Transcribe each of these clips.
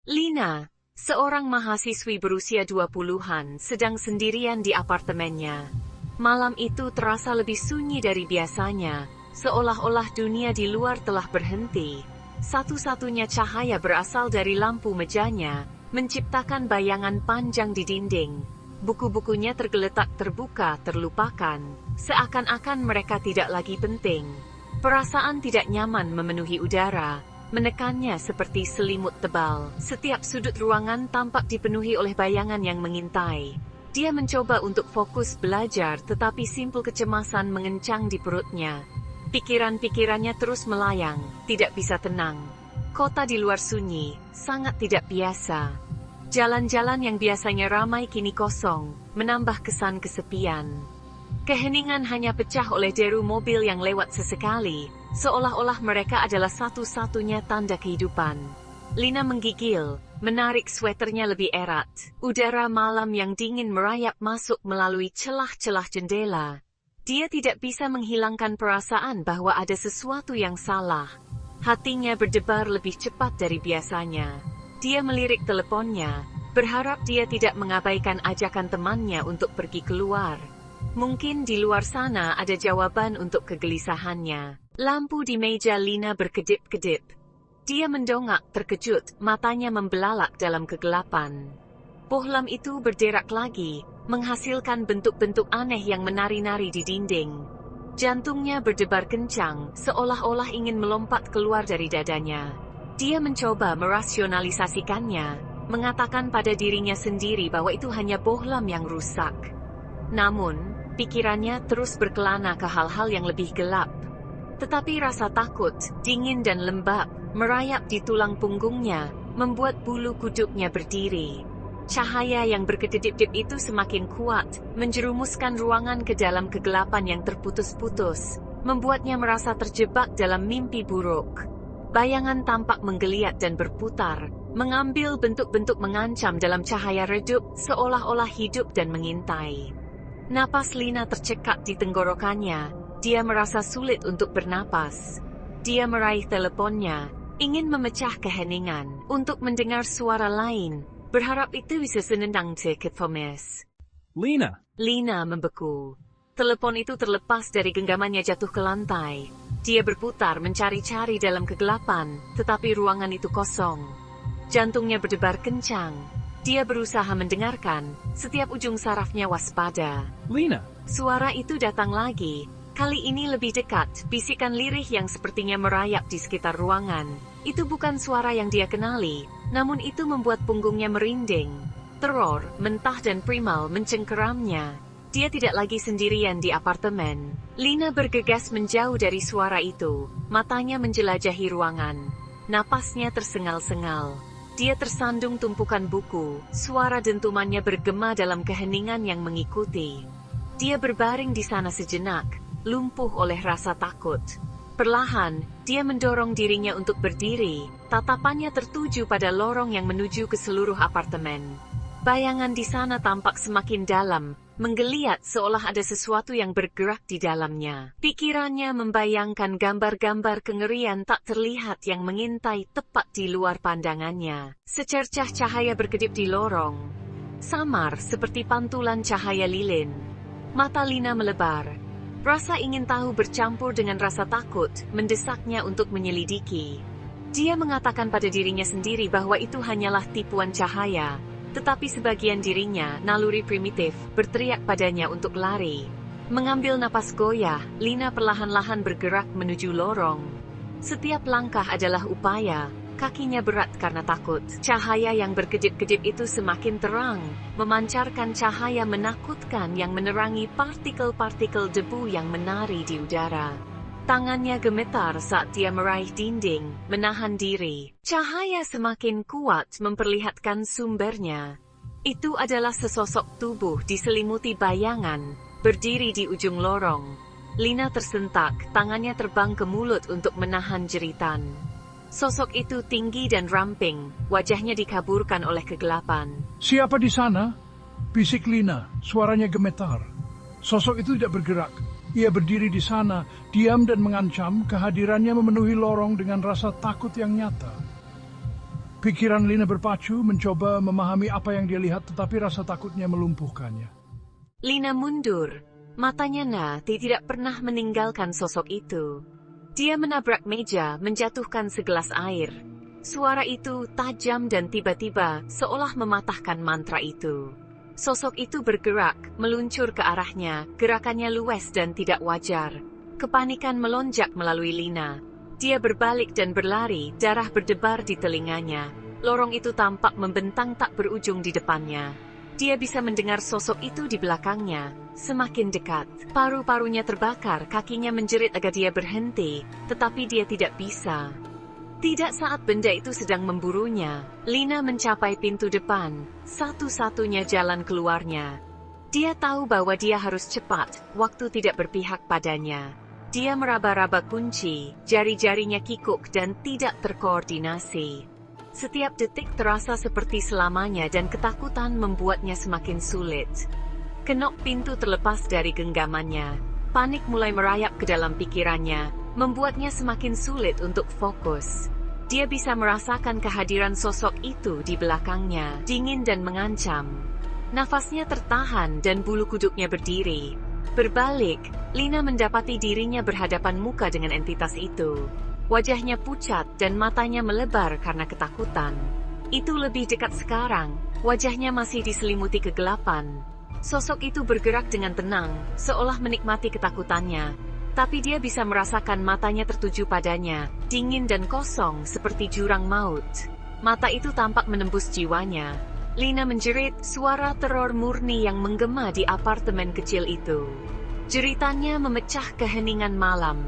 Lina, seorang mahasiswi berusia 20-an, sedang sendirian di apartemennya. Malam itu terasa lebih sunyi dari biasanya, seolah-olah dunia di luar telah berhenti. Satu-satunya cahaya berasal dari lampu mejanya, menciptakan bayangan panjang di dinding. Buku-bukunya tergeletak terbuka, terlupakan, seakan-akan mereka tidak lagi penting. Perasaan tidak nyaman memenuhi udara, menekannya seperti selimut tebal. Setiap sudut ruangan tampak dipenuhi oleh bayangan yang mengintai. Dia mencoba untuk fokus belajar, tetapi simpul kecemasan mengencang di perutnya. Pikiran-pikirannya terus melayang, tidak bisa tenang. Kota di luar sunyi, sangat tidak biasa. Jalan-jalan yang biasanya ramai kini kosong, menambah kesan kesepian. Keheningan hanya pecah oleh deru mobil yang lewat sesekali, seolah-olah mereka adalah satu-satunya tanda kehidupan. Lina menggigil, menarik sweternya lebih erat. Udara malam yang dingin merayap masuk melalui celah-celah jendela. Dia tidak bisa menghilangkan perasaan bahwa ada sesuatu yang salah. Hatinya berdebar lebih cepat dari biasanya. Dia melirik teleponnya, berharap dia tidak mengabaikan ajakan temannya untuk pergi keluar. Mungkin di luar sana ada jawaban untuk kegelisahannya. Lampu di meja Lina berkedip-kedip. Dia mendongak terkejut, matanya membelalak dalam kegelapan. Bohlam itu berderak lagi, menghasilkan bentuk-bentuk aneh yang menari-nari di dinding. Jantungnya berdebar kencang, seolah-olah ingin melompat keluar dari dadanya. Dia mencoba merasionalisasikannya, mengatakan pada dirinya sendiri bahwa itu hanya bohlam yang rusak. Namun, pikirannya terus berkelana ke hal-hal yang lebih gelap. Tetapi rasa takut, dingin dan lembab, merayap di tulang punggungnya, membuat bulu kuduknya berdiri. Cahaya yang berkedip-kedip itu semakin kuat, menjerumuskan ruangan ke dalam kegelapan yang terputus-putus, membuatnya merasa terjebak dalam mimpi buruk. Bayangan tampak menggeliat dan berputar, mengambil bentuk-bentuk mengancam dalam cahaya redup, seolah-olah hidup dan mengintai. Napas Lina tercekat di tenggorokannya, dia merasa sulit untuk bernapas. Dia meraih teleponnya, ingin memecah keheningan, untuk mendengar suara lain, berharap itu bisa senendang Fomes. Lina membeku. Telepon itu terlepas dari genggamannya jatuh ke lantai. Dia berputar mencari-cari dalam kegelapan, tetapi ruangan itu kosong. Jantungnya berdebar kencang. Dia berusaha mendengarkan, setiap ujung sarafnya waspada. Lina! Suara itu datang lagi, kali ini lebih dekat, bisikan lirih yang sepertinya merayap di sekitar ruangan. Itu bukan suara yang dia kenali, namun itu membuat punggungnya merinding. Teror, mentah dan primal mencengkeramnya. Dia tidak lagi sendirian di apartemen. Lina bergegas menjauh dari suara itu, matanya menjelajahi ruangan. Napasnya tersengal-sengal. Dia tersandung tumpukan buku, suara dentumannya bergema dalam keheningan yang mengikuti. Dia berbaring di sana sejenak, lumpuh oleh rasa takut. Perlahan, dia mendorong dirinya untuk berdiri, tatapannya tertuju pada lorong yang menuju ke seluruh apartemen. Bayangan di sana tampak semakin dalam, menggeliat seolah ada sesuatu yang bergerak di dalamnya. Pikirannya membayangkan gambar-gambar kengerian tak terlihat yang mengintai tepat di luar pandangannya. Secercah cahaya berkedip di lorong. Samar seperti pantulan cahaya lilin. Mata Lina melebar. Rasa ingin tahu bercampur dengan rasa takut, mendesaknya untuk menyelidiki. Dia mengatakan pada dirinya sendiri bahwa itu hanyalah tipuan cahaya. Tetapi sebagian dirinya, naluri primitif, berteriak padanya untuk lari. Mengambil napas goyah, Lina perlahan-lahan bergerak menuju lorong. Setiap langkah adalah upaya, kakinya berat karena takut. Cahaya yang berkedip-kedip itu semakin terang, memancarkan cahaya menakutkan yang menerangi partikel-partikel debu yang menari di udara. Tangannya gemetar saat dia meraih dinding, menahan diri. Cahaya semakin kuat memperlihatkan sumbernya. Itu adalah sesosok tubuh diselimuti bayangan, berdiri di ujung lorong. Lina tersentak, tangannya terbang ke mulut untuk menahan jeritan. Sosok itu tinggi dan ramping, wajahnya dikaburkan oleh kegelapan. Siapa di sana? Bisik Lina, suaranya gemetar. Sosok itu tidak bergerak. Ia berdiri di sana, diam dan mengancam, kehadirannya memenuhi lorong dengan rasa takut yang nyata. Pikiran Lina berpacu mencoba memahami apa yang dia lihat, tetapi rasa takutnya melumpuhkannya. Lina mundur. Matanya Nati tidak pernah meninggalkan sosok itu. Dia menabrak meja, menjatuhkan segelas air. Suara itu tajam dan tiba-tiba seolah mematahkan mantra itu. Sosok itu bergerak, meluncur ke arahnya, gerakannya luwes dan tidak wajar. Kepanikan melonjak melalui Lina. Dia berbalik dan berlari, darah berdebar di telinganya. Lorong itu tampak membentang tak berujung di depannya. Dia bisa mendengar sosok itu di belakangnya. Semakin dekat, paru-parunya terbakar, kakinya menjerit agar dia berhenti, tetapi dia tidak bisa. Tidak saat benda itu sedang memburunya, Lina mencapai pintu depan, satu-satunya jalan keluarnya. Dia tahu bahwa dia harus cepat, waktu tidak berpihak padanya. Dia meraba-raba kunci, jari-jarinya kikuk dan tidak terkoordinasi. Setiap detik terasa seperti selamanya dan ketakutan membuatnya semakin sulit. Kenop pintu terlepas dari genggamannya. Panik mulai merayap ke dalam pikirannya, membuatnya semakin sulit untuk fokus. Dia bisa merasakan kehadiran sosok itu di belakangnya, dingin dan mengancam. Nafasnya tertahan dan bulu kuduknya berdiri. Berbalik, Lina mendapati dirinya berhadapan muka dengan entitas itu. Wajahnya pucat dan matanya melebar karena ketakutan. Itu lebih dekat sekarang, wajahnya masih diselimuti kegelapan. Sosok itu bergerak dengan tenang, seolah menikmati ketakutannya. Tapi dia bisa merasakan matanya tertuju padanya, dingin dan kosong seperti jurang maut. Mata itu tampak menembus jiwanya. Lina menjerit, suara teror murni yang menggema di apartemen kecil itu. Jeritannya memecah keheningan malam.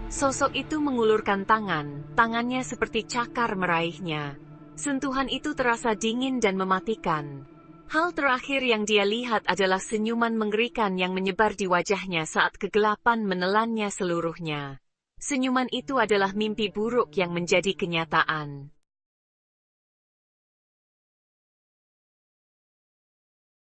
Sosok itu mengulurkan tangan, tangannya seperti cakar meraihnya. Sentuhan itu terasa dingin dan mematikan. Hal terakhir yang dia lihat adalah senyuman mengerikan yang menyebar di wajahnya saat kegelapan menelannya seluruhnya. Senyuman itu adalah mimpi buruk yang menjadi kenyataan.